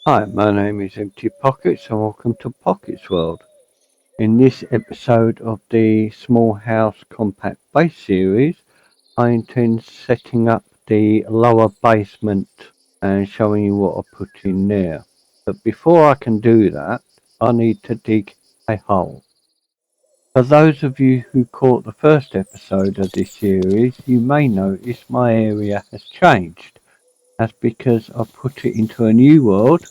Hi, my name is Empty Pockets and welcome to Pockets World. In this episode of the Small House Compact Base series, I intend setting up the lower basement and showing you what I put in there. But before I can do that, I need to dig a hole. For those of you who caught the first episode of this series, you may notice my area has changed. That's because I put it into a new world,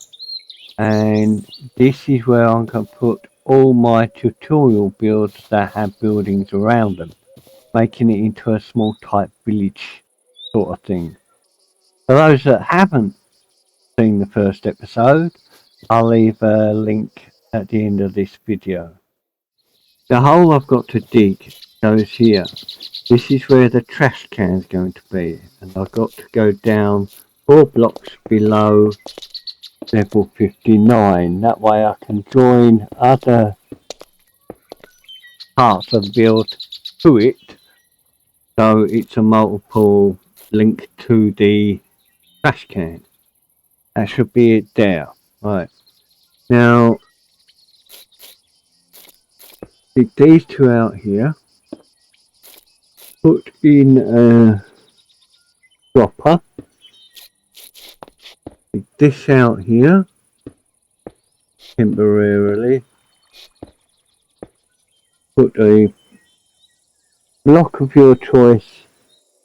and this is where I'm going to put all my tutorial builds that have buildings around them, making it into a small type village sort of thing. For those that haven't seen the first episode, I'll leave a link at the end of this video. The hole I've got to dig goes here. This is where the trash can is going to be, and I've got to go down 4 blocks below level 59. That way I can join other parts of the build to it, so it's a multiple link to the trash can. That should be it there. Right, now take these two out here, put in a dropper, take this out here temporarily, put a block of your choice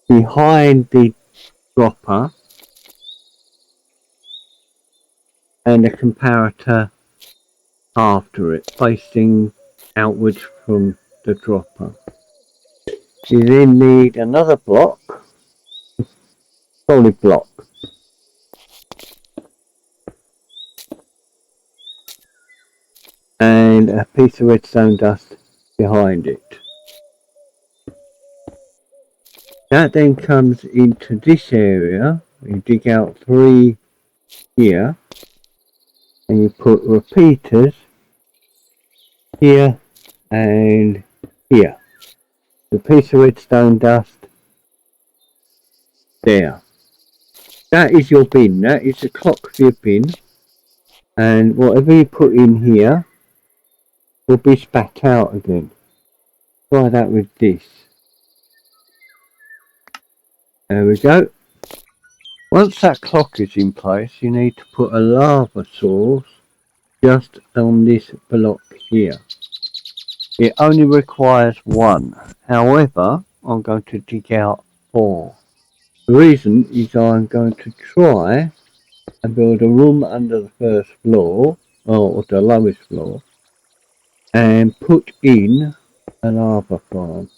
behind the dropper and a comparator after it, facing outwards from the dropper. You then need another block, solid block, and a piece of redstone dust behind it. That then comes into this area. You dig out 3 here, and you put repeaters here and here. The piece of redstone dust there. That is your bin. That is the clock for your bin, and whatever you put in here will be spat out again. Try that with this. There we go. Once that clock is in place, you need to put a lava source just on this block here. It only requires 1. However, I'm going to dig out 4. The reason is I'm going to try and build a room under the first floor, or the lowest floor, and put in a lava farm.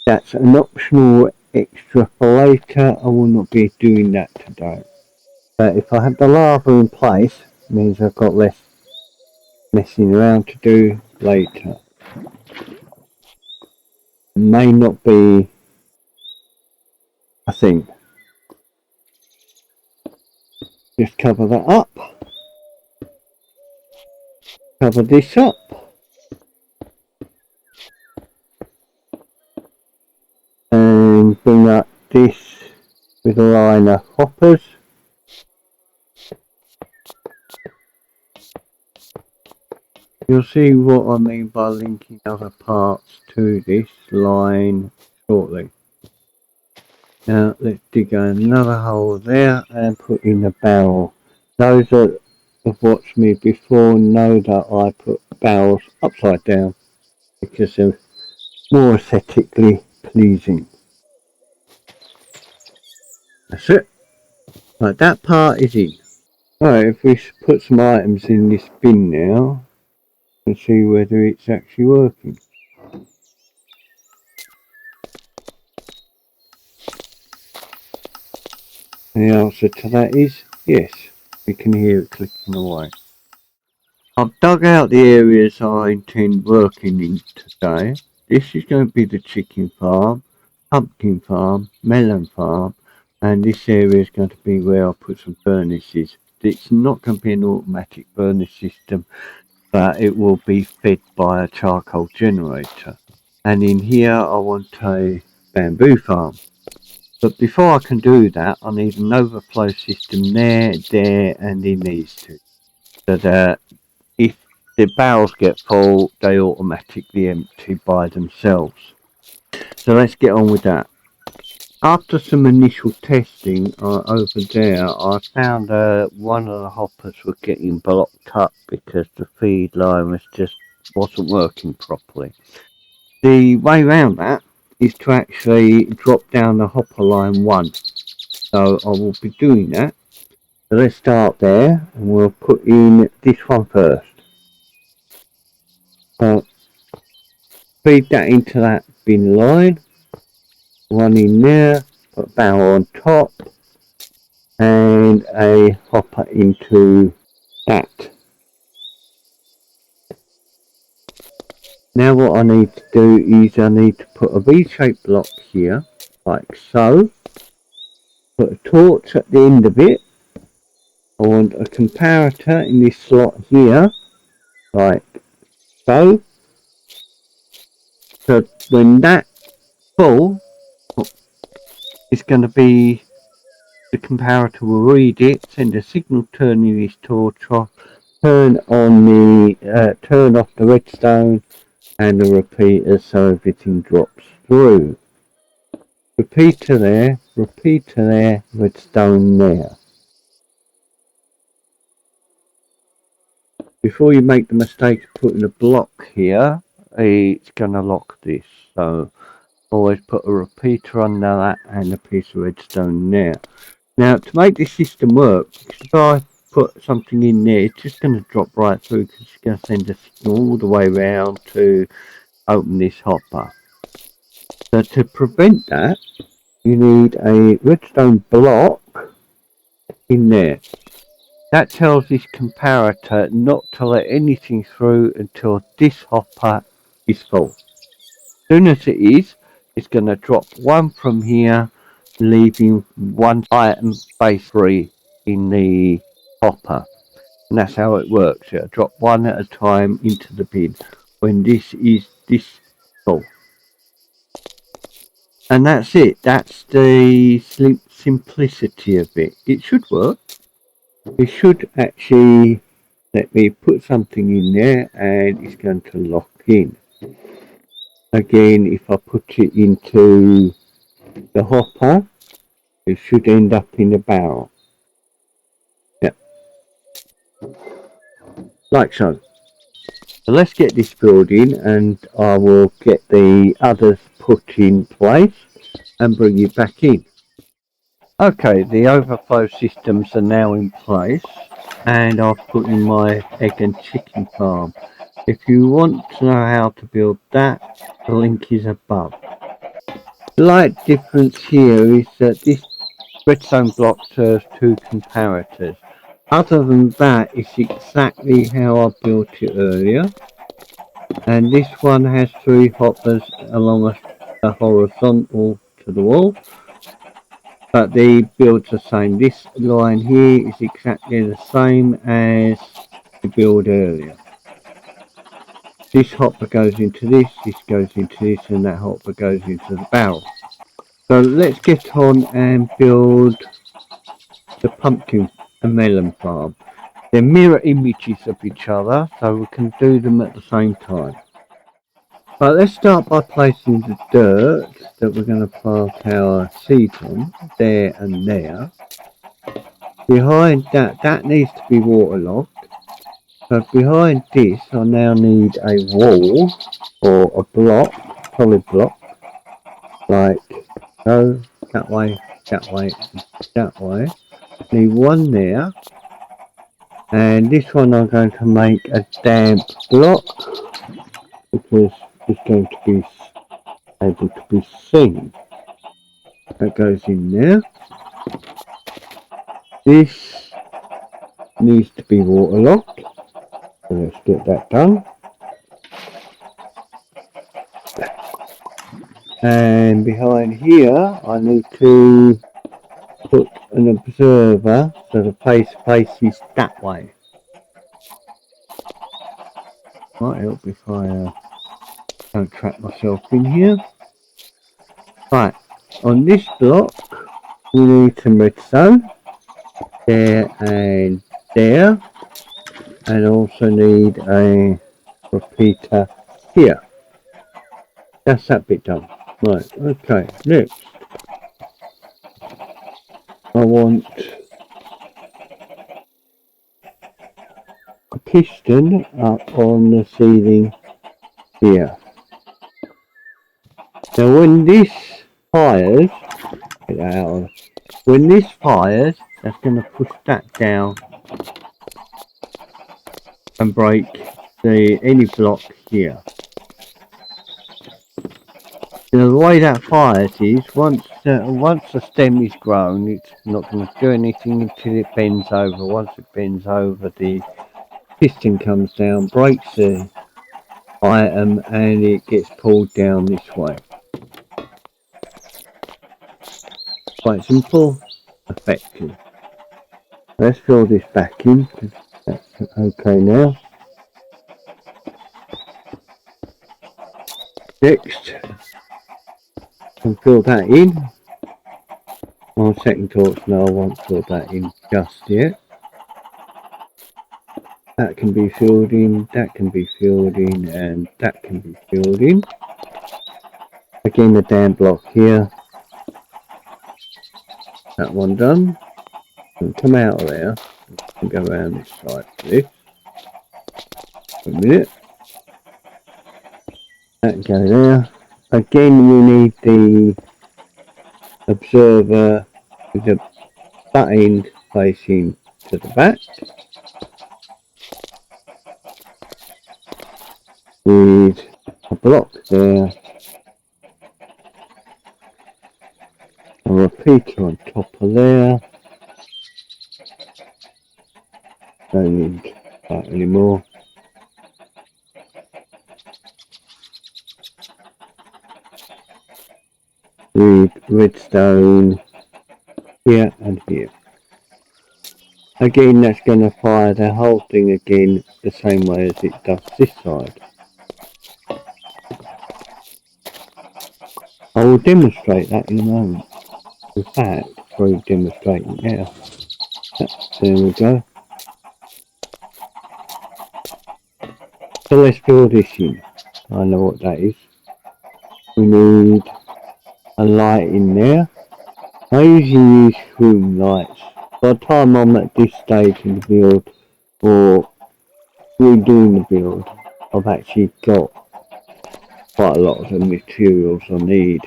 That's an optional extra for later. I will not be doing that today. But if I have the lava in place, it means I've got less messing around to do later. It may not be a thing. Just cover that up. Cover this up. And bring up this with a line of hoppers. You'll see what I mean by linking other parts to this line shortly. Now let's dig another hole there and put in a barrel. Those that have watched me before know that I put barrels upside down because they're more aesthetically pleasing. That's it. Right, that part is in. Right, if we put some items in this bin now and see whether it's actually working. And the answer to that is yes. We can hear it clicking away. I've dug out the areas I intend working in today. This is going to be the chicken farm, pumpkin farm, melon farm, and this area is going to be where I put some furnaces. It's not going to be an automatic furnace system, but it will be fed by a charcoal generator. And in here I want a bamboo farm. But before I can do that, I need an overflow system there, there, and in these two. So that if the barrels get full, they automatically empty by themselves. So let's get on with that. After some initial testing over there, I found one of the hoppers were getting blocked up because the feed line wasn't working properly. The way around that is to actually drop down the hopper line once. So I will be doing that. So let's start there and we'll put in this one first. So feed that into that bin line. One in there, put a barrel on top and a hopper into that. Now what I need to do is I need to put a V-shaped block here, like so. Put a torch at the end of it. I want a comparator in this slot here, like so. So when that's full, it's going to be, the comparator will read it, send a signal turning this torch off, turn off the redstone and the repeater so everything drops through. Repeater there, redstone there. Before you make the mistake of putting a block here, it's going to lock this. So always put a repeater under that and a piece of redstone there. Now to make this system work, if I put something in there, it's just going to drop right through because it's going to send a signal all the way around to open this hopper. So to prevent that, you need a redstone block in there. That tells this comparator not to let anything through until this hopper is full. As soon as it is, it's going to drop one from here, leaving one item space free in the hopper. And that's how it works. It'll drop one at a time into the bin when this is this full. And that's it. That's the simplicity of it. It should work. It should actually let me put something in there and it's going to lock in. Again, if I put it into the hopper, it should end up in the barrel. Yep. Like so. So let's get this filled in and I will get the others put in place and bring it back in. Okay, the overflow systems are now in place and I've put in my egg and chicken farm. If you want to know how to build that, the link is above. The slight difference here is that this redstone block serves two comparators. Other than that, it's exactly how I built it earlier. And this one has three hoppers along a horizontal to the wall. But the build's the same. This line here is exactly the same as the build earlier. This hopper goes into this goes into this, and that hopper goes into the barrel. So let's get on and build the pumpkin and melon farm. They're mirror images of each other, so we can do them at the same time. But let's start by placing the dirt that we're going to plant our seeds on, there and there. Behind that needs to be waterlogged. So behind this, I now need a wall or a block, solid block, like so, that way, that way, that way. Need one there, and this one I'm going to make a damp block because it's going to be able to be seen. That goes in there. This needs to be waterlogged, so let's get that done. And behind here I need to put an observer so the place faces that way. Might help if I don't trap myself in here. Right, On this block, we need some redstone there and there, and also need a repeater here. That's that bit done. Right, okay, next I want a piston up on the ceiling here. Now when this fires, get that out, when this fires, that's going to push that down and break any block here. Now the way that fires is once the stem is grown, it's not going to do anything until it bends over. Once it bends over, the piston comes down, breaks the item, and it gets pulled down this way. Quite simple, effective. Let's fill this back in. That's okay now. Next, I'll fill that in. On second thoughts, no, I won't fill that in just yet. That can be filled in, that can be filled in, and that can be filled in. Again, the damn block here. That one done. And come out of there and go around this side for this. A minute. That can go there. Again, we need the observer with the butt end facing to the back. With a block there. A repeater on top of there. Don't need that anymore. With redstone here and here. Again, that's going to fire the whole thing again the same way as it does this side. I will demonstrate that in a moment. In fact, through demonstrating now. There we go. So let's build this in. I know what that is. We need a light in there. I usually use room lights. By the time I'm at this stage in the build, or redoing the build, I've actually got quite a lot of the materials I need.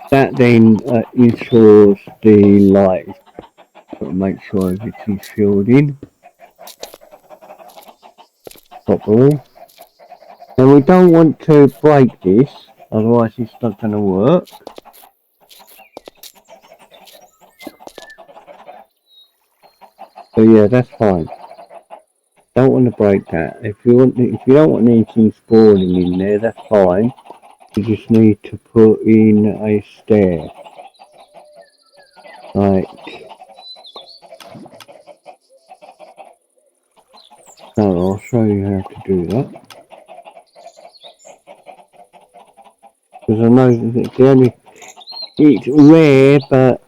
That then ensures the light. Got to make sure everything's filled in properly. Now we don't want to break this, otherwise it's not going to work. So yeah, that's fine. Don't want to break that. If you don't want anything spawning in there, that's fine. You just need to put in a stair. Like so. I'll show you how to do that. Because I know that it's rare, but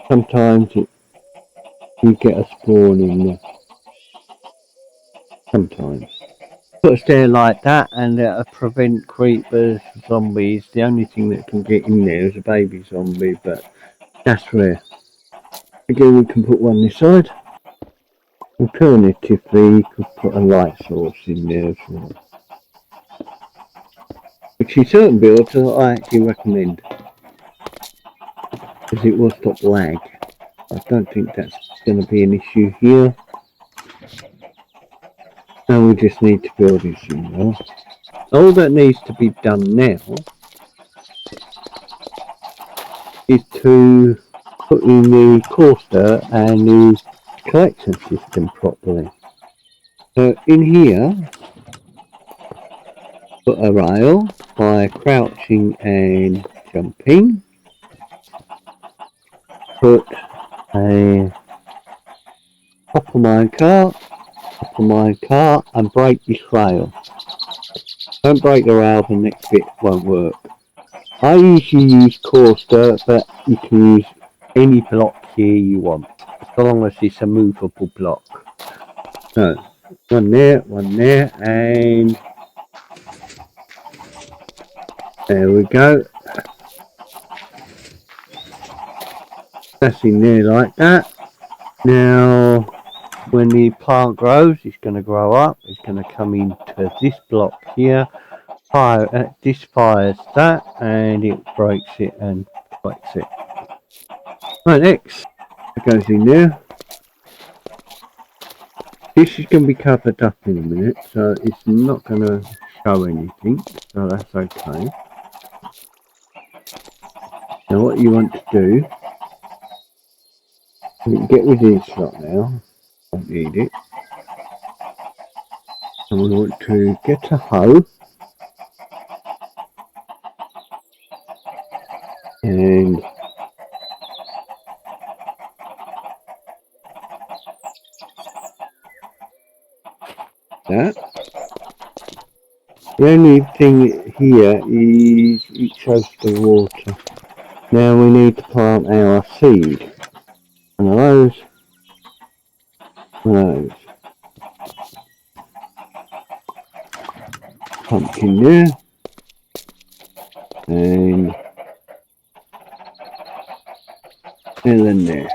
sometimes you get a spawn in there. Sometimes. Put a stair like that and that'll prevent creepers, zombies. The only thing that can get in there is a baby zombie, but that's rare. Again, we can put one this side. Alternatively, you could put a light source in there as well. Which in certain builds I actually recommend. Because it will stop lag. I don't think that's going to be an issue here. Now we just need to build this in now. All that needs to be done now is to put in the coaster and the collection system properly. So in here, put a rail by crouching and jumping. Put a copper mine cart, and break this rail. Don't break the rail, the next bit won't work. I usually use coarse dirt, but you can use any block here you want, as long as it's a movable block. So, one there, and there we go. That's in there like that. Now, when the plant grows, it's going to grow up. It's going to come into this block here. This fires that, and it breaks it and breaks it. Right, next, it goes in there. This is going to be covered up in a minute, so it's not going to show anything, so that's okay. Now what you want to do, you can get rid of this lot now, don't need it. And we want to get a hoe, and that. The only thing here is it shows the water. Now we need to plant our seed. One of those. One of those. Pumpkin there. And melon there.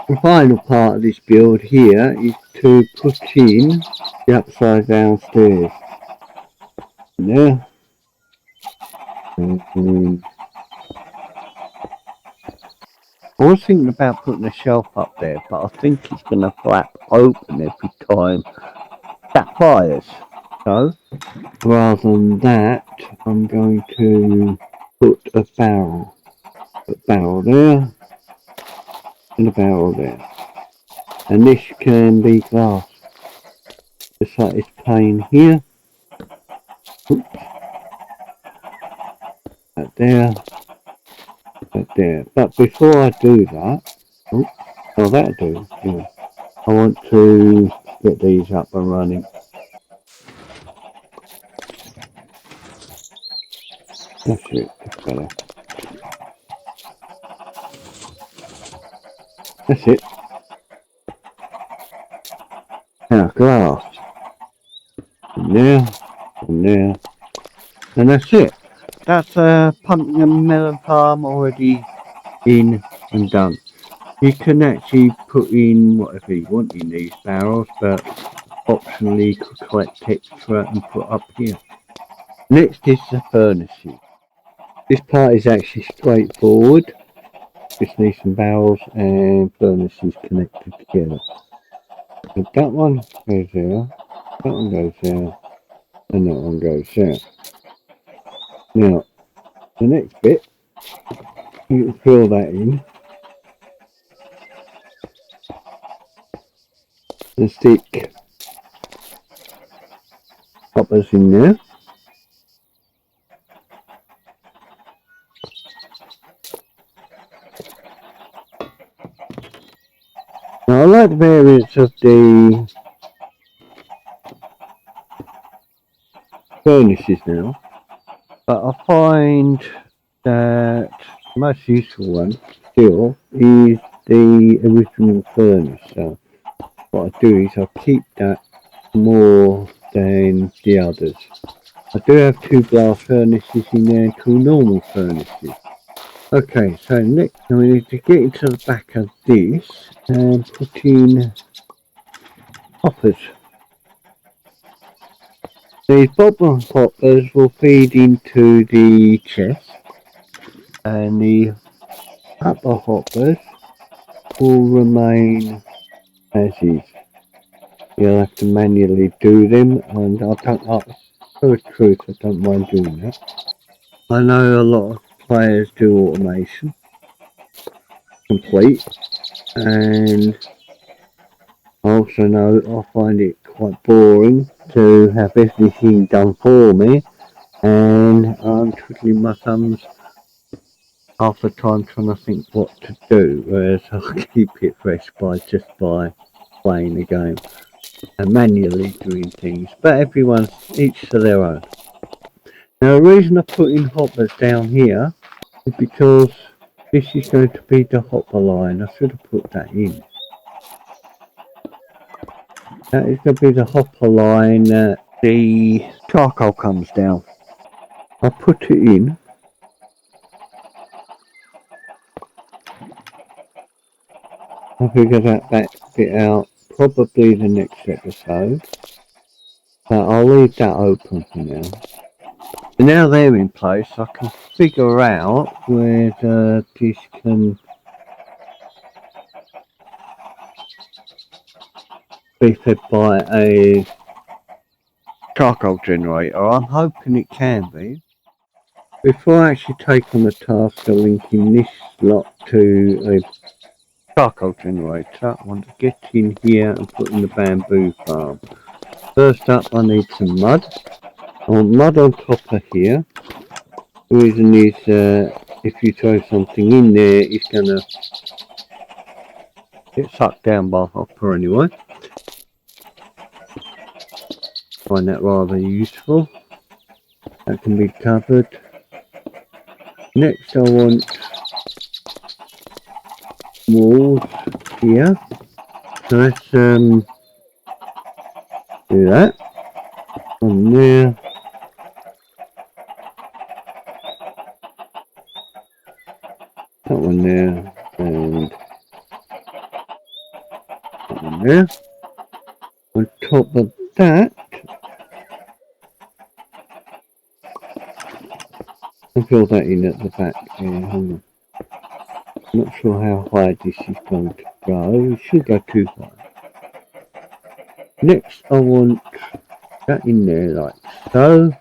The final part of this build here is to put in the upside down stairs. There. And I was thinking about putting a shelf up there, but I think it's going to flap open every time that fires. So, rather than that, I'm going to put a barrel. A barrel there, and a barrel there. And this can be glass. Just like this pane here. Oops. That there. That there. But before I do that, that'll do. Yeah. I want to get these up and running. That's it. That's better. That's it. Now glass. And there. And there. And that's it. That's a pumpkin and melon farm already in and done. You can actually put in whatever you want in these barrels, but optionally you could collect extra and put up here. Next is the furnaces. This part is actually straightforward. Just need some barrels and furnaces connected together. So that one goes there, that one goes there, and that one goes there. Now, the next bit, you can fill that in and stick hoppers in there. Now I like the variants of the furnaces now, but I find that the most useful one still is the original furnace. So what I do is I keep that more than the others. I do have 2 glass furnaces in there and 2 normal furnaces. Okay, so next we need to get into the back of this and put in hoppers. These bottom hoppers will feed into the chest, and the upper hoppers will remain as is. You'll have to manually do them, and for the truth, I don't mind doing that. I know a lot of players do automation complete, and I also know I find it quite boring to have everything done for me, and I'm twiddling my thumbs half the time trying to think what to do, whereas I'll keep it fresh by playing the game and manually doing things, but each to their own. Now the reason I'm putting hoppers down here is because this is going to be the hopper line. I should have put that in. That is going to be the hopper line that the charcoal comes down. I'll put it in. I'll figure that bit out probably the next episode. But I'll leave that open for now. And now they're in place, I can figure out whether this can be fed by a charcoal generator. I'm hoping it can be. Before I actually take on the task of linking this lot to a charcoal generator, I want to get in here and put in the bamboo farm. First up, I need some mud. I want mud on top of here. The reason is if you throw something in there, it's going to get sucked down by a hopper anyway. Find that rather useful. That can be covered. Next I want walls here. So let's do that. On there. That one there. And that one there. On top of that, I'll fill that in at the back there. Hold on. I'm not sure how high this is going to go. It should go too high. Next I want that in there like so.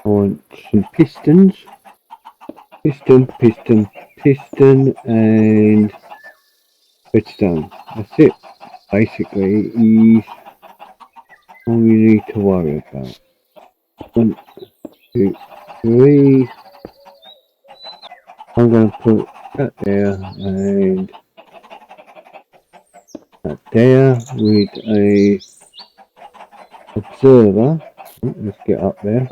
I want some pistons. Piston, piston, piston, and redstone. That's it. Basically, is all you need to worry about. 1, 2, 3. I'm going to put that there and that there with a observer. Let's get up there.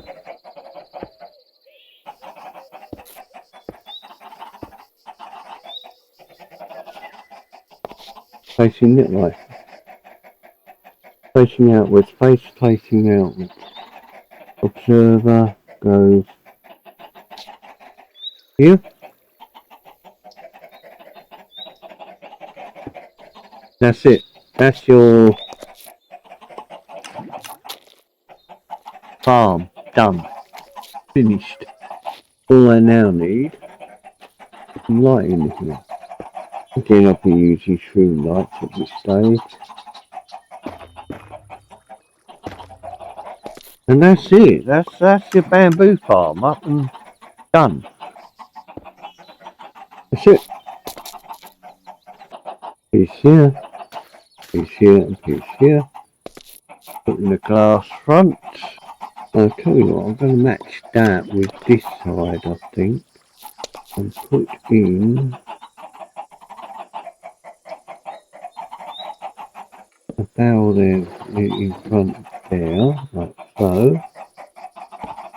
Facing it right. Facing outwards, facing outwards. Observer goes here. That's it. That's your farm done. Finished. All I now need is some light in here. Again, I'll be using shroom lights at this stage. And that's it. That's your bamboo farm up and done. That's it. Piece here, piece here, and piece here. Put in the glass front. I'll tell you what, I'm going to match that with this side, I think. And put in a barrel there in front there, like so.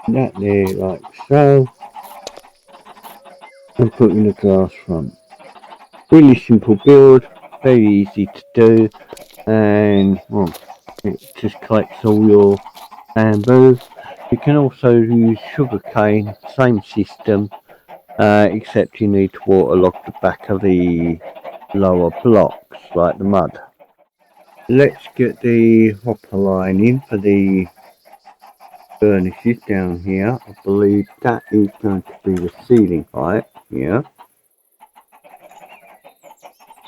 That there, like so. And put in the glass front. Really simple build, very easy to do, and well, it just collects all your bamboo. You can also use sugarcane, same system, except you need to waterlog the back of the lower blocks, like the mud. Let's get the hopper line in for the furnaces down here. I believe that is going to be the ceiling height here.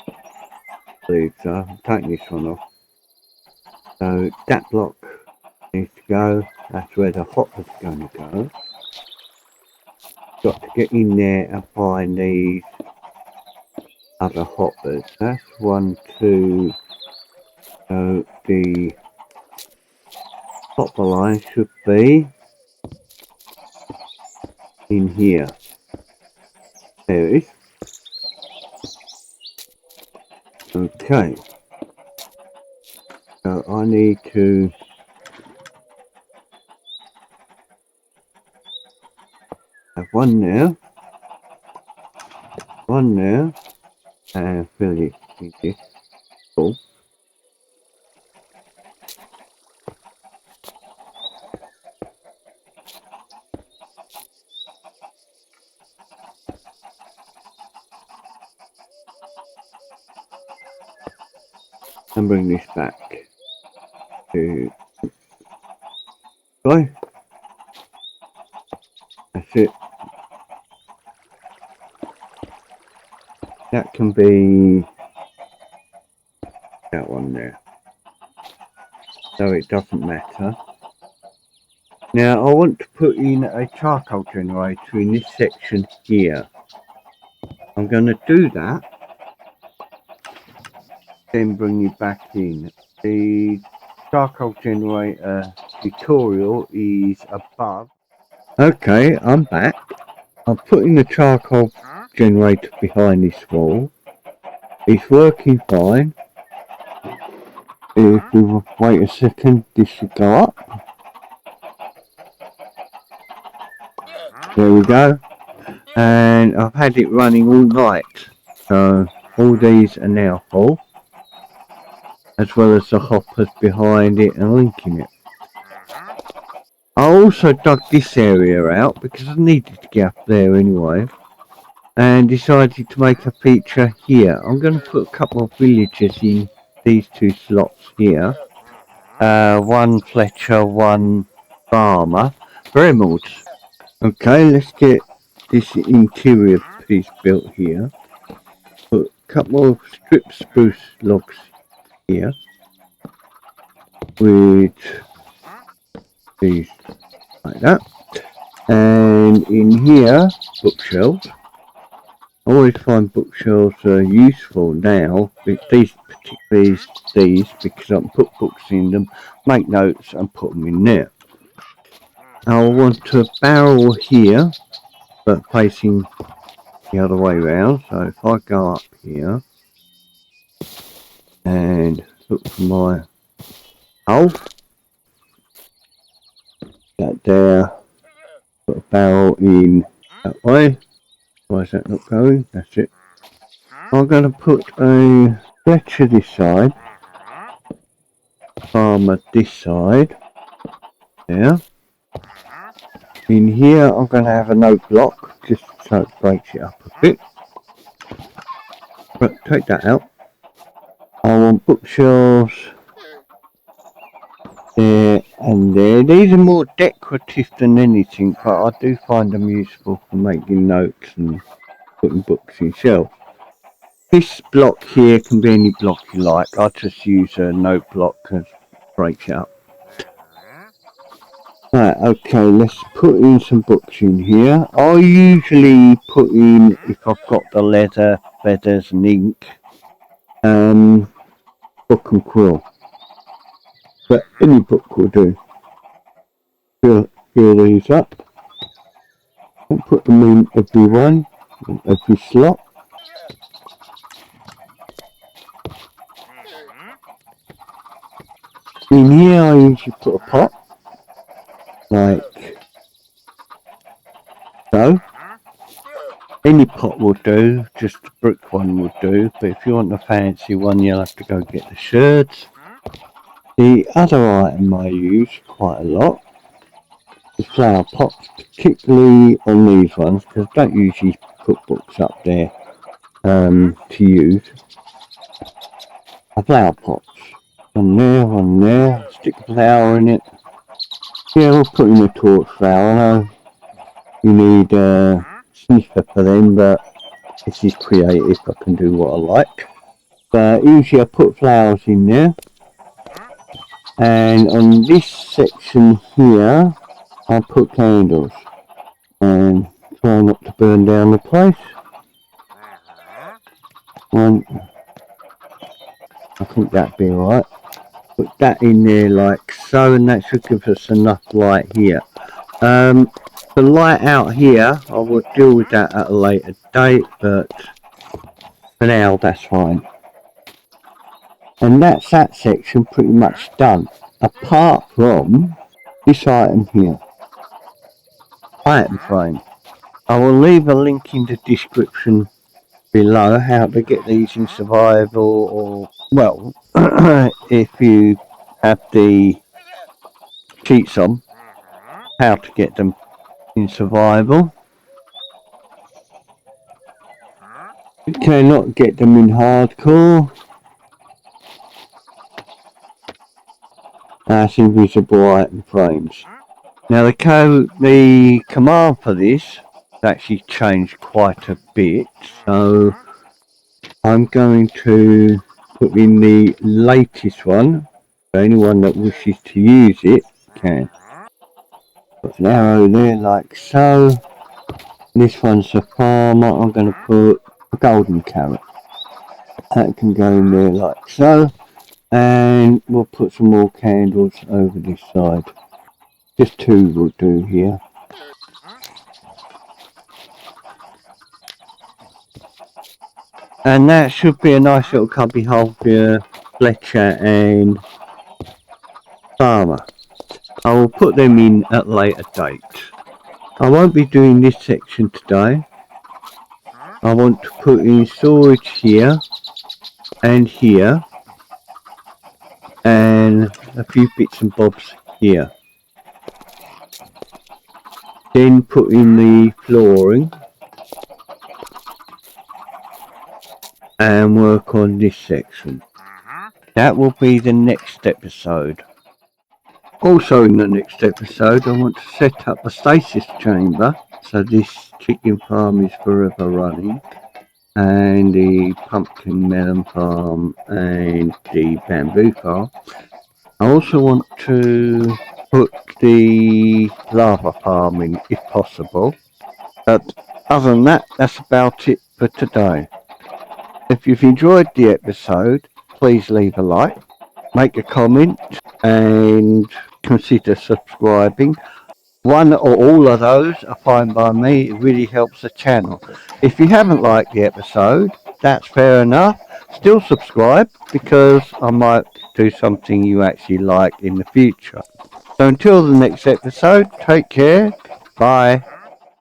I believe so. I'm taking this one off. So that block needs to go. That's where the hopper's going to go. Got to get in there and find these other hoppers. That's 1, 2. So the hopper line should be in here. There it is. Okay. So I need to one there, and fill it in this hole. And bring this back to right. That's it. That can be that one there. So it doesn't matter. Now I want to put in a charcoal generator in this section here. I'm going to do that, then bring you back in. The charcoal generator tutorial is above. Okay, I'm back. I'm putting the charcoal generator behind this wall. It's working fine. If we wait a second, this should go up. There we go. And I've had it running all night. So all these are now full, as well as the hoppers behind it and linking it. I also dug this area out because I needed to get up there anyway, and decided to make a feature here. I'm going to put a couple of villagers in these two slots here. One Fletcher, one farmer. Very much. Okay, let's get this interior piece built here. Put a couple of strip spruce logs here with these like that. And in here, bookshelves. I always find bookshelves are useful now, these particularly these, because I can put books in them, make notes and put them in there. I want a barrel here, but facing the other way round. So if I go up here and look for my hole, that there, put a barrel in that way. Why is that not going? That's it. I'm going to put a Fletcher this side, farmer this side, there. In here I'm going to have a note block, just so it breaks it up a bit. But take that out. I want bookshelves there and there. These are more decorative than anything, but I do find them useful for making notes and putting books in shelves. This block here can be any block you like. I just use a note block and break it up. Right, okay, let's put in some books in here. I usually put in, if I've got the leather, feathers and ink, book and quill. But any book will do. Fill these up. And put them in every one, in every slot. In here I usually put a pot, like so. Any pot will do, just a brick one will do, but if you want a fancy one you'll have to go get the sherds. The other item I use quite a lot is flower pots, particularly on these ones, because I don't usually put books up there to use. A flower pot. One there, stick a flower in it. Yeah, we'll put in a torch flower. I know you need a sniffer for them, but this is creative, I can do what I like. But usually I put flowers in there. And on this section here, I put candles. And try not to burn down the place. One, I think that'd be alright. Put that in there like so, and that should give us enough light here. The light out here, I will deal with that at a later date, but for now that's fine. And that's that section pretty much done, apart from this item here, item frame. I will leave a link in the description below how to get these in survival, or well, if you have the cheats on, how to get them in survival. You cannot get them in hardcore. That's invisible item frames. Now the command for this has actually changed quite a bit, so I'm going to put in the latest one. So anyone that wishes to use it can. Put an arrow there like so. This one's a farmer. I'm going to put a golden carrot. That can go in there like so. And we'll put some more candles over this side. Just 2 will do here. And that should be a nice little cubby hole for your Fletcher and farmer. I will put them in at a later date. I won't be doing this section today. I want to put in storage here and here and a few bits and bobs here. Then put in the flooring and work on this section. That will be the next episode. Also in the next episode I want to set up a stasis chamber so this chicken farm is forever running, and the pumpkin melon farm and the bamboo farm. I also want to put the lava farm in if possible. But other than that, that's about it for today. If you've enjoyed the episode, please leave a like, make a comment and consider subscribing. One or all of those are fine by me. It really helps the channel. If you haven't liked the episode, that's fair enough. Still subscribe, because I might do something you actually like in the future. So until the next episode, take care. Bye.